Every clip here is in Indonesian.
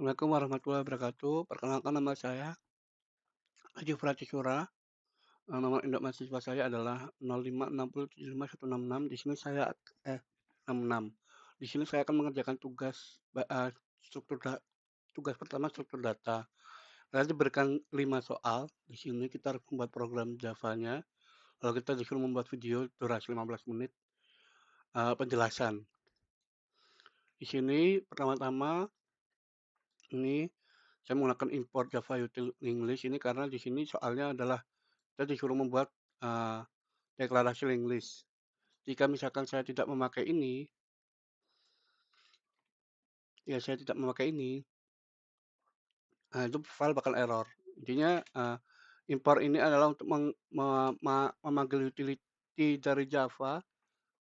Assalamualaikum warahmatullahi wabarakatuh. Perkenalkan nama saya Haji Pratisura. Nomor induk mahasiswa saya adalah 056075166. Di sini saya 66. Di sini saya akan mengerjakan tugas struktur tugas pertama struktur data. Saya diberikan 5 soal. Di sini kita harus membuat program Java-nya. Lalu kita disuruh membuat video durasi 15 menit penjelasan. Di sini pertama-tama ini saya menggunakan import Java Util English ini karena di sini soalnya adalah kita disuruh membuat, eee, deklarasi English. Jika misalkan saya tidak memakai ini, ya saya tidak memakai ini, itu file bakal error. Intinya, import ini adalah untuk memanggil utility dari Java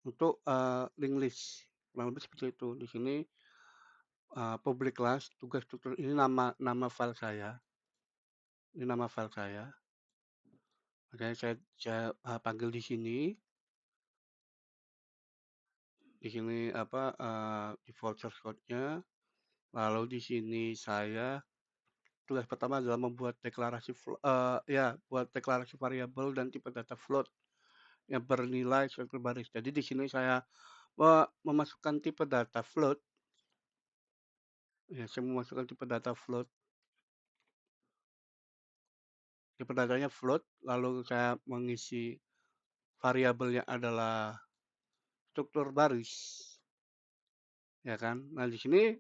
untuk, English, kurang lebih seperti itu. Di sini, public class, tugas struktur ini nama nama file saya, ini nama file saya. Makanya saya, panggil di sini apa, default source code-nya. Lalu di sini saya tugas pertama adalah membuat deklarasi ya, buat deklarasi variabel dan tipe data float yang bernilai struktur baris. Jadi di sini saya memasukkan tipe data float, ya saya memasukkan tipe data float, tipe datanya float, lalu saya mengisi variabelnya adalah struktur baris, ya kan. Nah di sini,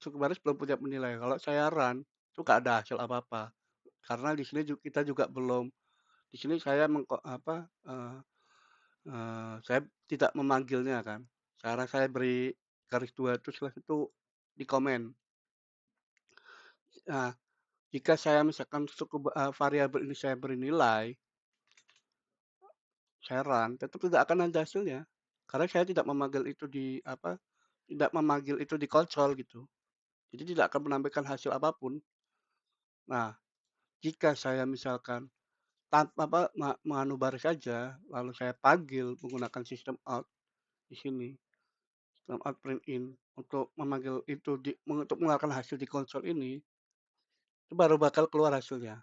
struktur baris belum punya penilai, kalau saya run, itu nggak ada hasil apa-apa. Karena di sini kita juga belum di sini saya saya tidak memanggilnya kan. Sekarang saya beri garis 2 itu setelah itu di komen. Nah, jika saya misalkan variabel ini saya beri nilai, saya run, tetap tidak akan ada hasilnya. Karena saya tidak memanggil itu tidak memanggil itu di konsol gitu. Jadi tidak akan menampilkan hasil apapun. Nah, jika saya misalkan tanpa menganu baris saja, lalu saya panggil menggunakan sistem out di sini. Out print in untuk memanggil itu untuk mengeluarkan hasil di konsol ini, itu baru bakal keluar hasilnya.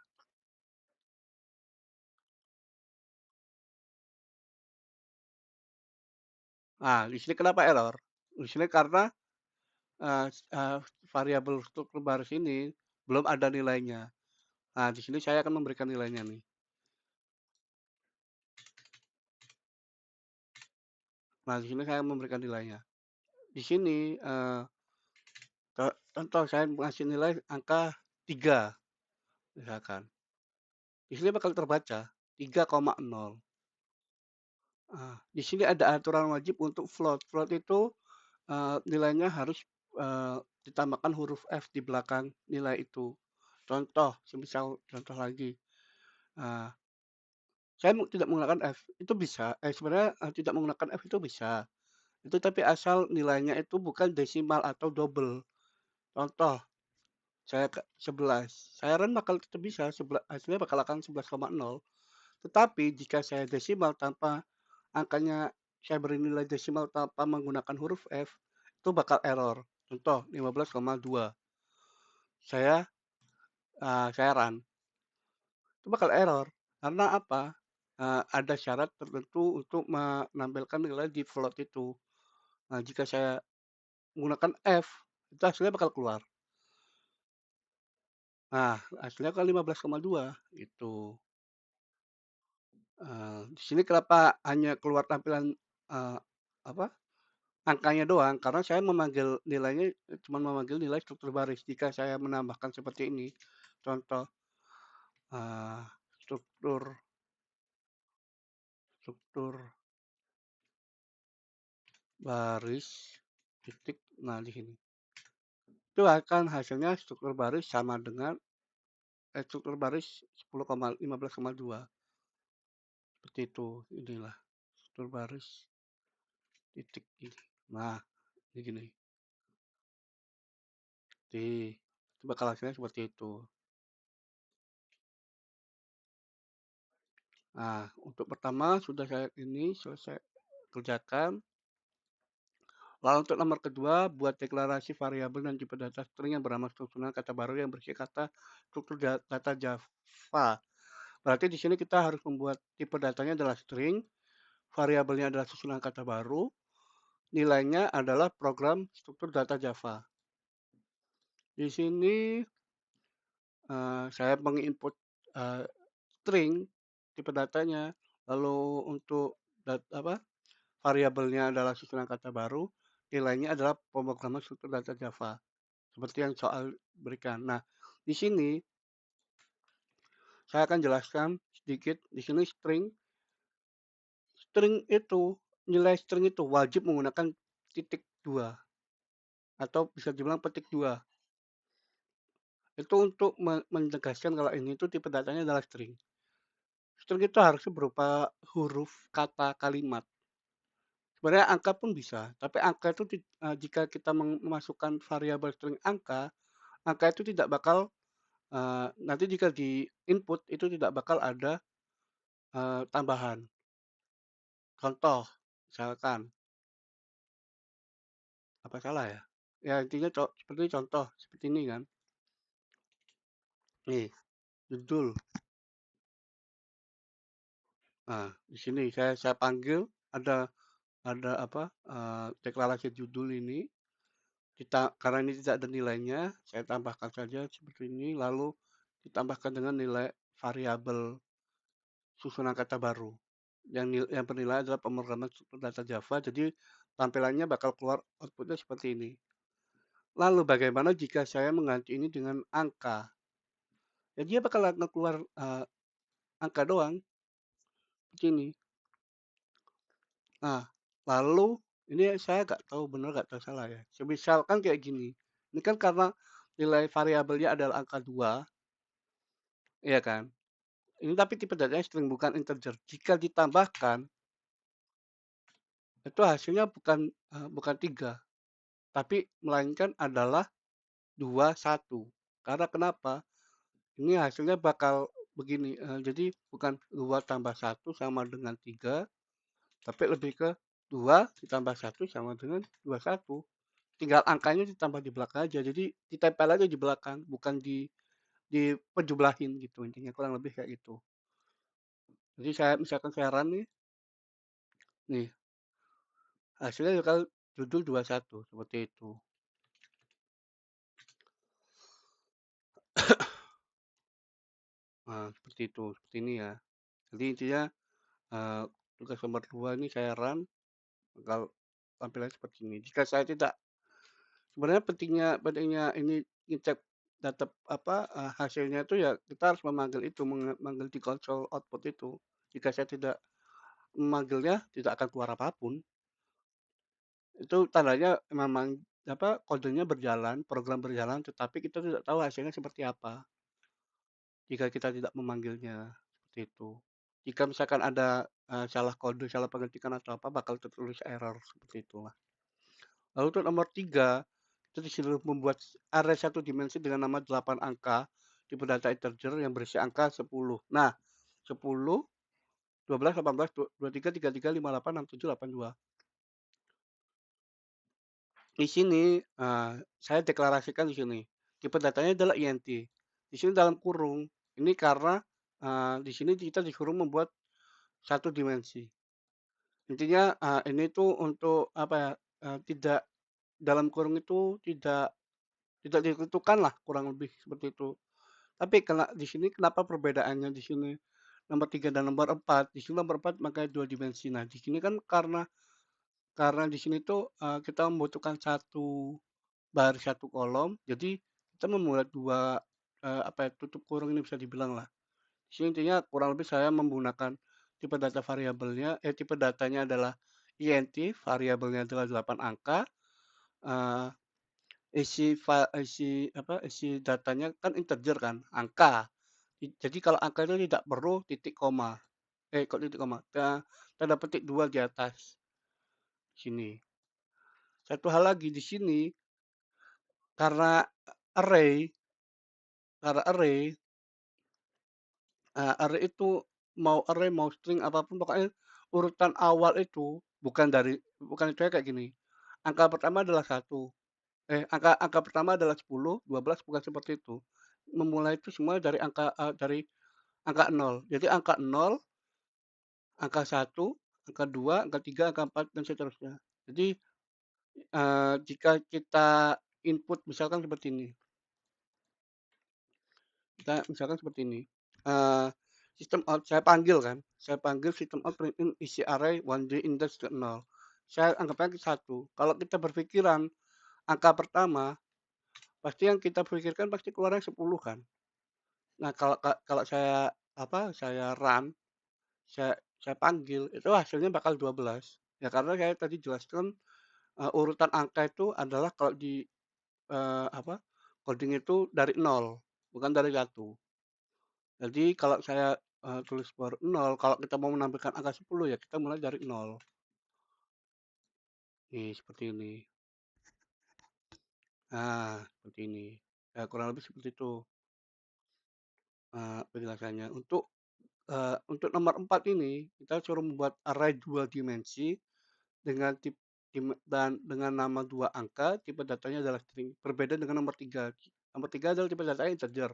Nah, di sini kenapa error? Di sini karena, eee eee, variabel struktur baris ini belum ada nilainya. Nah, di sini saya akan memberikan nilainya nih. Nah, di sini saya memberikan nilainya. Di sini, contoh saya ngasih nilai angka 3 misalkan. Di sini bakal terbaca 3,0. Di sini ada aturan wajib untuk float. Float itu nilainya harus, ditambahkan huruf F di belakang nilai itu. Contoh, semisal contoh lagi, eee, saya tidak menggunakan F, itu bisa sebenarnya, tidak menggunakan F itu bisa, itu tapi asal nilainya itu bukan desimal atau double. Contoh, saya 11, saya run bakal tetap bisa, hasilnya bakal akan 11,0, tetapi jika saya desimal tanpa angkanya saya beri nilai desimal tanpa menggunakan huruf F, itu bakal error. Contoh 15,2. Saya run, itu bakal error. Karena apa? Ada syarat tertentu untuk menampilkan nilai di float itu. Nah, jika saya menggunakan F, itu hasilnya bakal keluar. Nah, hasilnya kan 15,2 gitu. Di sini kenapa hanya keluar tampilan, eee, apa, angkanya doang, karena saya memanggil nilainya cuma memanggil nilai struktur baris. Jika saya menambahkan seperti ini, contoh, eee, struktur struktur baris, titik, nah di sini. Itu akan hasilnya struktur baris sama dengan struktur baris 15,2 seperti itu, inilah struktur baris titik ini. Nah, ini gini, itu bakal hasilnya seperti itu. Nah, untuk pertama sudah saya ini selesai kerjakan, Lalu untuk nomor kedua, buat deklarasi variabel dan tipe data string yang bernama struktural kata baru yang berisi kata struktur data Java. Berarti di sini kita harus membuat tipe datanya adalah string, variabelnya adalah susunan kata baru, nilainya adalah program struktur data Java. Di sini saya menginput string tipe datanya, lalu untuk variabelnya adalah susunan kata baru, nilainya adalah pemrograman struktur data Java, seperti yang soal berikan. Nah, di sini saya akan jelaskan sedikit. Di sini string itu, nilai string itu wajib menggunakan titik dua atau bisa dibilang petik dua. Itu untuk menegaskan kalau ini itu tipe datanya adalah string. String itu harusnya berupa huruf, kata, kalimat. Sebenarnya angka pun bisa, tapi angka itu jika kita memasukkan variabel string angka, angka itu tidak bakal nanti jika di input itu tidak bakal ada tambahan. Contoh, misalkan, apa salah ya? Ya intinya seperti contoh seperti ini kan. Nih, judul. Nah, di sini saya panggil ada apa deklarasi judul ini. Karena ini tidak ada nilainya, saya tambahkan saja seperti ini, lalu ditambahkan dengan nilai variabel susunan kata baru. Yang bernilai adalah pemrograman struktur data Java, jadi tampilannya bakal keluar outputnya seperti ini. Lalu bagaimana jika saya mengganti ini dengan angka? Ya dia bakal keluar angka doang, seperti ini. Nah, lalu ini saya nggak tahu benar nggak tahu salah ya. Misalkan kayak gini, ini kan karena nilai variabelnya adalah angka 2, ya kan? Ini tapi tipe datanya string bukan integer. Jika ditambahkan, itu hasilnya bukan 3, tapi melainkan adalah 2 1. Karena kenapa? Ini hasilnya bakal begini, jadi bukan 2 tambah 1 sama dengan 3, tapi lebih ke 2 ditambah 1 sama dengan 21. Tinggal angkanya ditambah di belakang aja. Jadi ditempel aja di belakang, bukan dipejumlahin gitu intinya, kurang lebih kayak gitu. Jadi misalkan saya run nih hasilnya bakal judul 21 seperti itu. Nah, seperti itu, seperti ini ya. Jadi intinya tugas nomor 2 ini saya run bakal tampilannya seperti ini. Jika saya tidak sebenarnya pentingnya ini ngecek data hasilnya itu ya kita harus memanggil itu, memanggil di console output itu. Jika saya tidak memanggilnya, tidak akan keluar apapun. Itu tandanya memang kodenya berjalan, program berjalan, tetapi kita tidak tahu hasilnya seperti apa. Jika kita tidak memanggilnya, seperti itu. Jika misalkan ada, salah kode, salah pengetikan atau apa, bakal tertulis error, seperti itulah. Lalu untuk nomor 3, kita disuruh membuat array satu dimensi dengan nama 8 angka, tipe data integer yang berisi angka 10. Nah, 10, 12, 18, 23, 33, 58, 67, 82. Di sini, saya deklarasikan di sini, tipe datanya adalah int. Di sini dalam kurung, ini karena, di sini kita disuruh membuat satu dimensi. Intinya, ini tuh untuk apa ya, tidak dalam kurung itu tidak ditentukan lah kurang lebih seperti itu. Tapi di sini kenapa perbedaannya di sini nomor 3 dan nomor 4, di sini nomor 4 makanya 2 dimensi. Nah, di sini kan karena di sini tuh, kita membutuhkan satu baris satu kolom, jadi kita membuat 2 tutup kurung ini bisa dibilang lah. Di sini intinya kurang lebih saya menggunakan tipe data variabelnya tipe datanya adalah int, variabelnya adalah 8 angka, eee, isi datanya kan integer kan, angka. Jadi kalau angka itu tidak perlu titik koma, kok titik koma, tanda petik 2 di atas sini. Satu hal lagi di sini, karena array karena array itu mau array, mau string, apapun pokoknya urutan awal itu bukan itu kayak gini, angka pertama adalah satu. Angka angka pertama adalah 10, 12 bukan seperti itu. Memulai itu semua dari dari angka nol. Jadi angka nol, angka satu, angka 2, angka 3, angka 4 dan seterusnya. Jadi, jika kita input misalkan seperti ini, kita misalkan seperti ini, eee, sistem out saya panggil sistem out print in isi array 1D index ke 0. Saya anggapnya ke 1. Kalau kita berpikiran angka pertama, pasti yang kita pikirkan pasti keluarnya 10 kan. Nah, kalau saya, saya run, saya panggil, itu hasilnya bakal 12. Ya karena saya tadi jelaskan, urutan angka itu adalah kalau di, coding itu dari nol, bukan dari satu. Jadi kalau saya, tulis baru nol, kalau kita mau menampilkan angka 10 ya kita mulai dari nol. Nih, seperti ini. Nah, seperti ini. Ya kurang lebih seperti itu, penjelasannya. Untuk nomor 4 ini, kita suruh membuat array 2 dimensi dengan dan dengan nama 2 angka, tipe datanya adalah string. Berbeda dengan nomor 3. Nomor 3 adalah tipe datanya integer.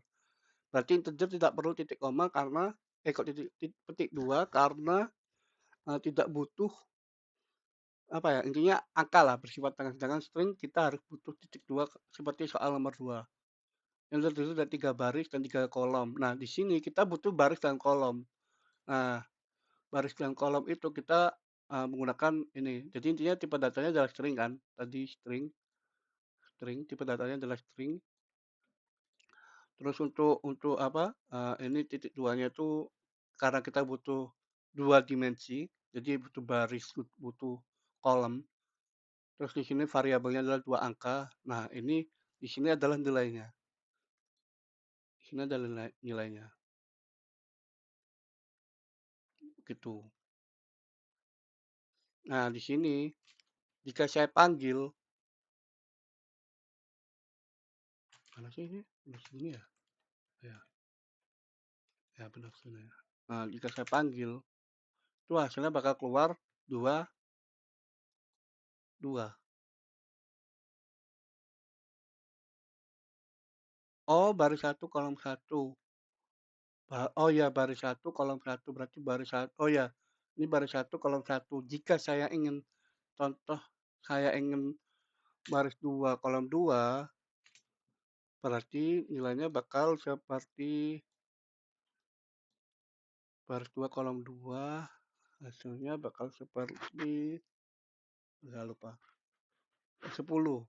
Berarti integer tidak perlu titik koma karena kok petik 2 karena, tidak butuh, intinya angka lah bersifat tengah, sedangkan string kita harus butuh titik 2 seperti soal nomor 2. Yang terdiri dari 3 baris dan 3 kolom. Nah, di sini kita butuh baris dan kolom. Nah, baris dan kolom itu kita, menggunakan ini. Jadi intinya tipe datanya adalah string kan, tadi string string, tipe datanya adalah string. Terus untuk ini titik duanya itu karena kita butuh 2 dimensi, jadi butuh baris, butuh kolom. Terus di sini variabelnya adalah 2 angka. Nah, ini di sini adalah nilainya. Di sini adalah nilainya, gitu. Nah, di sini jika saya panggil, mana sih ini? Benar sini ya? Ya, ya benar sini. Nah, jika saya panggil, itu hasilnya bakal keluar 2, 2. Oh, baris satu kolom satu. Oh ya, baris satu kolom satu berarti baris satu. Oh ya, ini baris satu kolom satu. Jika saya ingin contoh, saya ingin baris 2 kolom 2, berarti nilainya bakal seperti baris 2 kolom 2, hasilnya bakal seperti, nggak lupa, 10.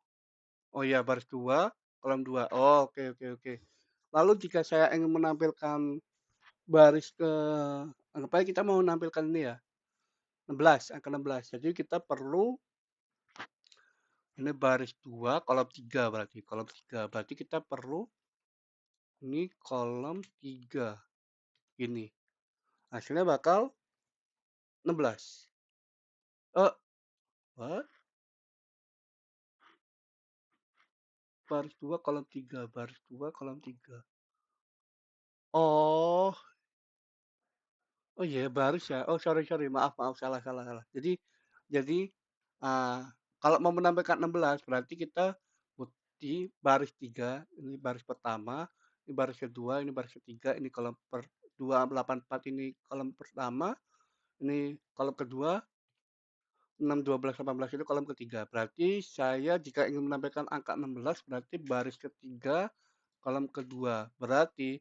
Oh ya, baris 2 kolom 2. Oh, oke oke oke. Lalu jika saya ingin menampilkan baris anggap aja kita mau menampilkan ini ya, 16, angka 16. Jadi kita perlu ini baris 2 kolom 3 berarti, kolom 3. Berarti kita perlu ini kolom 3, gini. Hasilnya bakal 16. Oh, what? Baris 2 kolom 3, baris 2 kolom 3. Oh, oh iya baris ya. Oh, sorry sorry, maaf maaf, salah salah salah. Jadi, eee, kalau mau menampilkan 16 berarti kita di baris 3, ini baris pertama, ini baris kedua, ini baris ketiga, ini kolom 284, ini kolom pertama, ini kolom kedua, 6, 12, 18 itu kolom ketiga. Berarti saya jika ingin menampilkan angka 16 berarti baris ketiga, kolom kedua. Berarti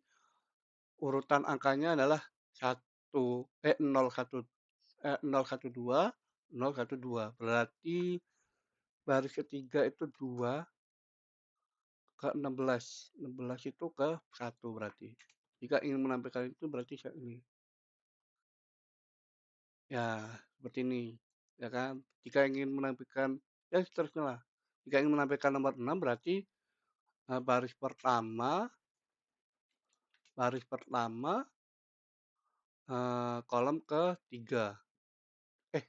urutan angkanya adalah 012, 012. Berarti baris ketiga itu 2 ke 16. 16 itu ke 1 berarti. Jika ingin menampilkan itu berarti saya ini. Ya, seperti ini. Ya kan? Jika ingin menampilkan, ya seterusnya lah. Jika ingin menampilkan nomor 6 berarti baris pertama, kolom ketiga. Eh,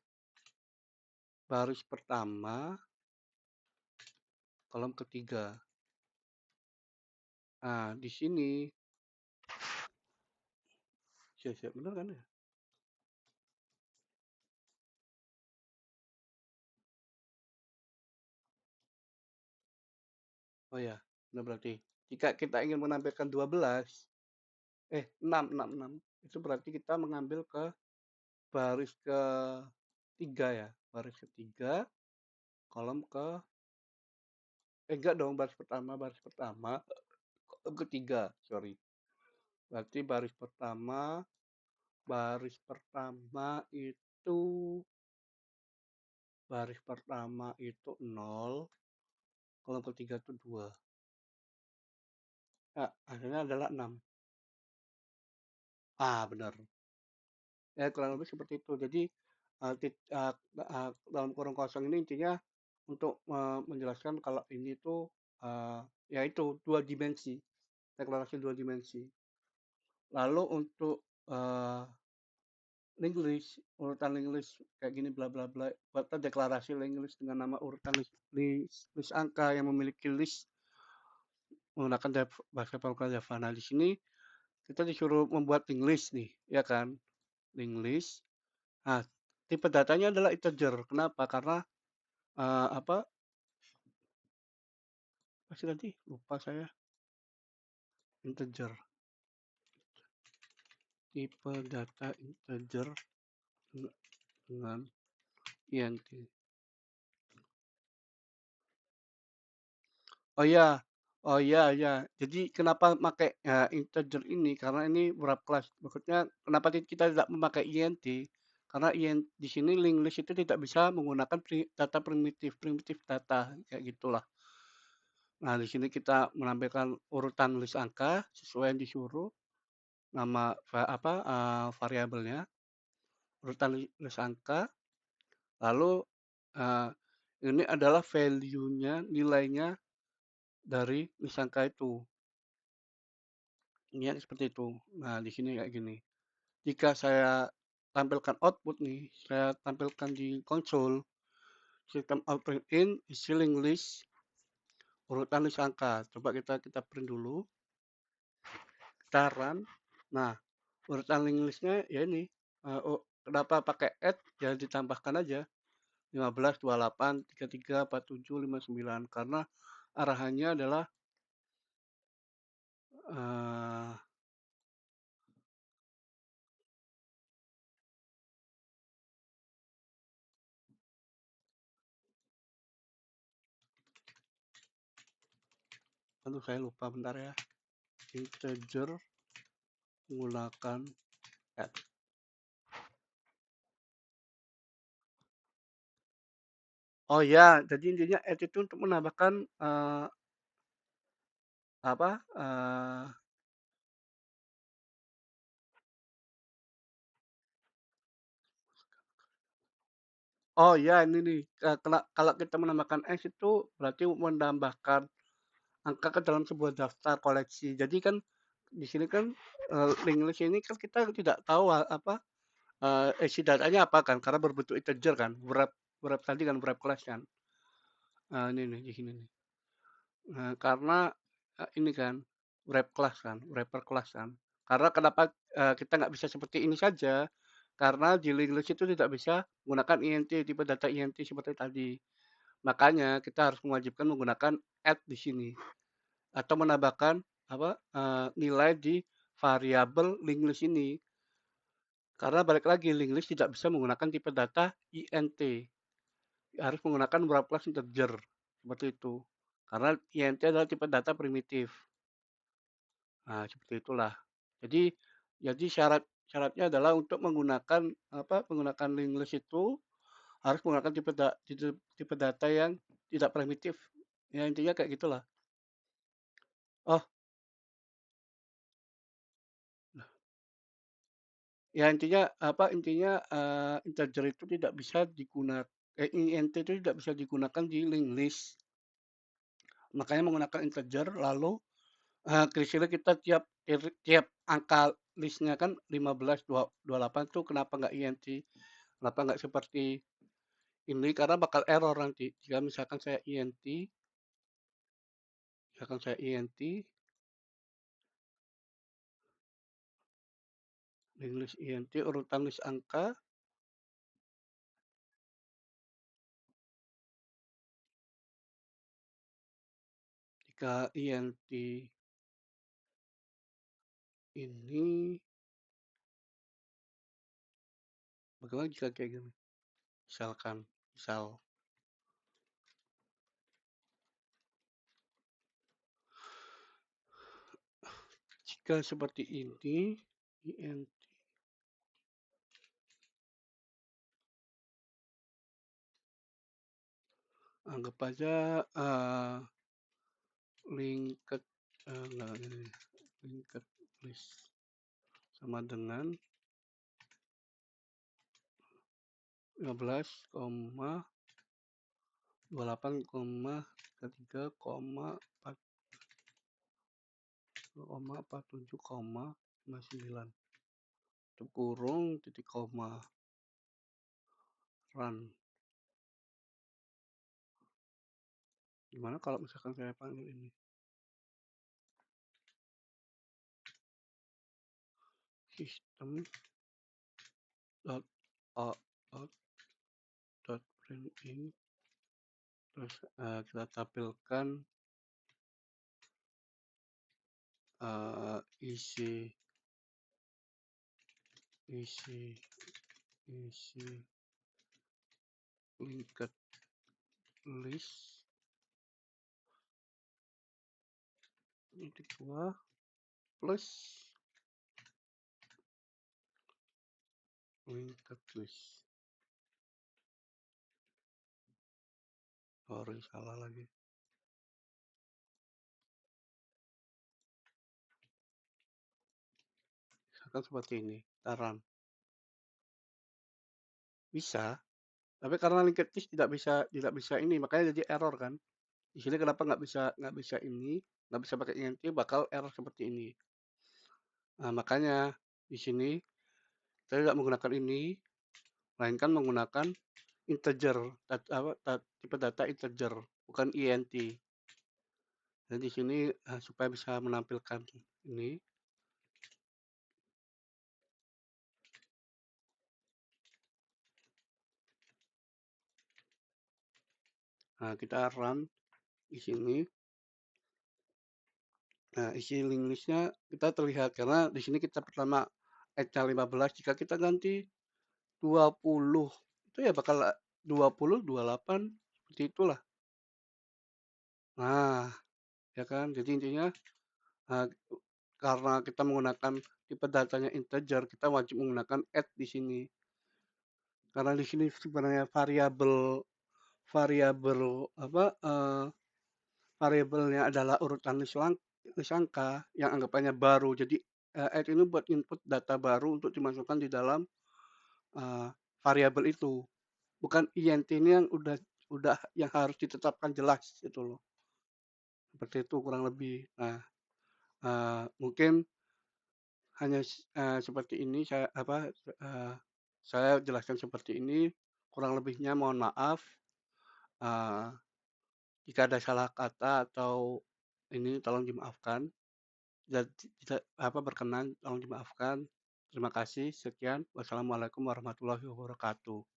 baris pertama, kolom ketiga. Nah, di sini, siap-siap benar kan ya? Oh ya, benar berarti. Jika kita ingin menampilkan 12, 6, itu berarti kita mengambil ke baris ketiga ya, baris ketiga, kolom enggak dong, baris pertama, kolom ketiga, sorry. Berarti baris pertama itu nol, kolom ketiga itu 2. Ya, hasilnya adalah 6. Ah, benar. Ya, kurang lebih seperti itu. Jadi, dalam kurung kosong ini intinya untuk menjelaskan kalau ini tuh, eee, ya itu 2 dimensi, deklarasi 2 dimensi. Lalu untuk, Linglish, urutan Linglish kayak gini bla bla bla, atau deklarasi Linglish dengan nama urutan list angka yang memiliki list menggunakan bahasa pemrograman Java. Nah, di sini kita disuruh membuat Linglish nih, ya kan? Linglish. Nah, tipe datanya adalah integer. Kenapa? Karena apa? Apa sih tadi? Lupa saya. Integer. Tipe data integer dengan int. Oh iya, oh iya iya. Jadi kenapa pakai integer ini? Karena ini wrap class. Maksudnya kenapa kita tidak memakai int? Karena int di sini link list itu tidak bisa menggunakan data primitif, primitif data kayak gitulah. Nah, di sini kita menampilkan urutan list angka sesuai yang disuruh, nama variabelnya, urutan list angka, lalu uh, ini adalah value-nya, nilainya dari list angka itu. Ini seperti itu. Nah, di sini kayak gini. Jika saya tampilkan output nih, saya tampilkan di konsol, sistem out print in, isi link list, urutan list angka. Coba kita print dulu, kita run. Nah, urutan link listnya ya ini. Kenapa pakai add? Ya ditambahkan aja. 15, 28, 33, 47, 59. Karena arahannya adalah uh, aduh saya lupa bentar ya. Integer menggunakan add. Oh ya, jadi intinya add itu untuk menambahkan apa? Oh ya, ini nih. Kalau kita menambahkan X itu berarti menambahkan angka ke dalam sebuah daftar koleksi. Jadi kan di sini kan link list ini kan kita tidak tahu apa isi datanya apa kan, karena berbentuk integer kan, wrap tadi kan wrap class kan. Ini nih di sini nih. Karena ini kan wrapper class kan. Karena kenapa kita nggak bisa seperti ini saja? Karena di Linux itu tidak bisa menggunakan int, tipe data int seperti tadi. Makanya kita harus mewajibkan menggunakan add di sini atau menambahkan apa nilai di variabel link list ini. Karena balik lagi link list tidak bisa menggunakan tipe data int, harus menggunakan wrap class integer seperti itu. Karena int adalah tipe data primitif. Nah, seperti itulah. Jadi syaratnya adalah untuk menggunakan menggunakan link list itu harus menggunakan tipe data yang tidak primitif. Ya intinya kayak gitulah. Oh, ya intinya intinya integer itu tidak bisa digunakan int itu tidak bisa digunakan di link list. Makanya menggunakan integer lalu kira-kira kita tiap tiap angka listnya kan 15, 28 tuh kenapa nggak int? Kenapa nggak seperti ini? Karena bakal error nanti. Jika misalkan saya int, list int urutan list angka, jika INT ini bagaimana jika kayak gini? Misalkan, misal jika seperti ini, INT anggap aja linked enggak ini, linked list sama dengan 15,28,43,4,47,9 tutup kurung titik koma run. Gimana kalau misalkan saya panggil ini system dot out dot print in, terus kita tampilkan isi linked list titik 2 plus linked list. Sorry, salah lagi. Misalkan seperti ini, taran. Bisa, tapi karena linked list tidak bisa ini, makanya jadi error kan. Di sini kenapa nggak bisa ini, nggak bisa pakai int, bakal error seperti ini. Nah, makanya di sini kita tidak menggunakan ini, melainkan menggunakan integer, tipe data integer, bukan int. Dan di sini supaya bisa menampilkan ini, nah kita run di sini. Nah, isi link listnya kita terlihat karena di sini kita pertama add-nya 15, jika kita ganti 20 itu ya bakal 20, 28 seperti itulah. Nah, ya kan? Jadi intinya karena kita menggunakan tipe datanya integer, kita wajib menggunakan add di sini. Karena di sini sebenarnya variabelnya adalah urutan list angka yang anggapannya baru. Jadi add ini buat input data baru untuk dimasukkan di dalam variabel itu. Bukan int ini yang udah yang harus ditetapkan jelas gitu loh. Seperti itu kurang lebih. Nah, mungkin hanya seperti ini saya jelaskan seperti ini, kurang lebihnya mohon maaf. Jika ada salah kata atau ini tolong dimaafkan. Tidak berkenan tolong dimaafkan. Terima kasih, sekian. Wassalamualaikum warahmatullahi wabarakatuh.